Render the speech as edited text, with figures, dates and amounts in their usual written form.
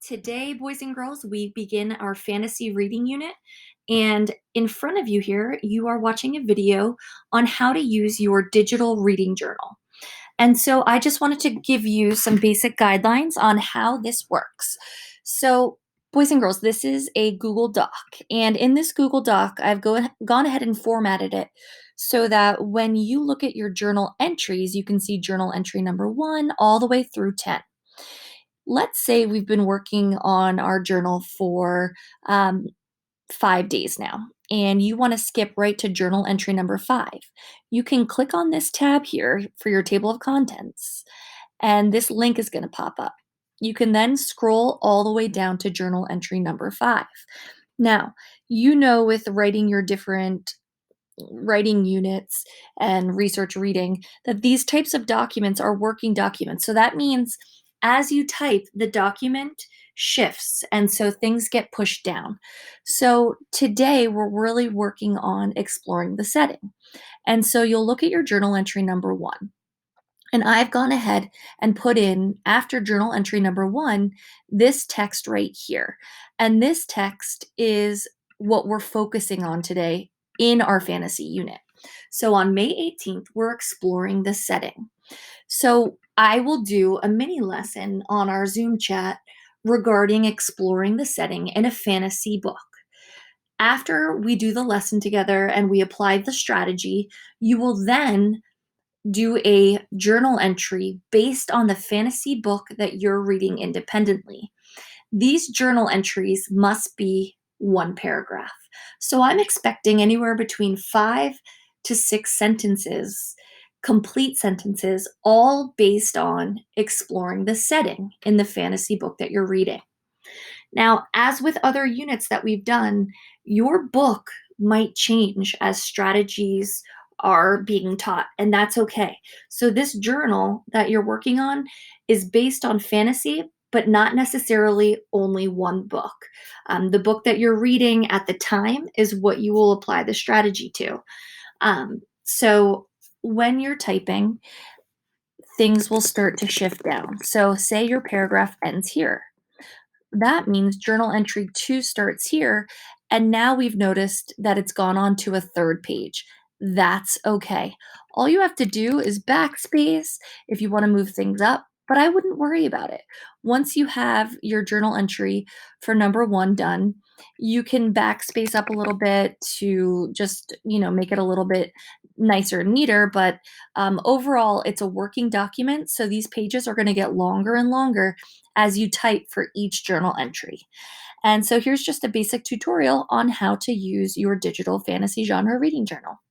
Today, boys and girls, we begin our fantasy reading unit. And in front of you here, you are watching a video on how to use your digital reading journal. And so I just wanted to give you some basic guidelines on how this works. So, boys and girls, this is a Google Doc. And in this Google Doc, gone ahead and formatted it so that when you look at your journal entries, you can see journal entry number 1 all the way through 10. Let's say we've been working on our journal for 5 days now, and you want to skip right to journal entry number 5. You can click on this tab here for your table of contents, and this link is going to pop up. You can then scroll all the way down to journal entry number 5. Now, with writing your different writing units and research reading that these types of documents are working documents. So that means as you type, the document shifts, and so things get pushed down. So today we're really working on exploring the setting. And so you'll look at your journal entry number 1. And I've gone ahead and put in, after journal entry number 1, this text right here. And this text is what we're focusing on today in our fantasy unit. So on May 18th, we're exploring the setting. So I will do a mini lesson on our Zoom chat regarding exploring the setting in a fantasy book. After we do the lesson together and we apply the strategy, you will then do a journal entry based on the fantasy book that you're reading independently. These journal entries must be one paragraph. So I'm expecting anywhere between 5 to 6 sentences, complete sentences, all based on exploring the setting in the fantasy book that you're reading. Now, as with other units that we've done, your book might change as strategies are being taught, and that's okay. So, this journal that you're working on is based on fantasy, but not necessarily only one book. The book that you're reading at the time is what you will apply the strategy to. So, when you're typing, things will start to shift down. So, say your paragraph ends here. That means journal entry 2 starts here, and now we've noticed that it's gone on to a third page. That's okay. All you have to do is backspace if you want to move things up, but I wouldn't worry about it. Once you have your journal entry for number 1 done, you can backspace up a little bit to just, make it a little bit nicer and neater, but overall, it's a working document, so these pages are going to get longer and longer as you type for each journal entry. And so here's just a basic tutorial on how to use your digital fantasy genre reading journal.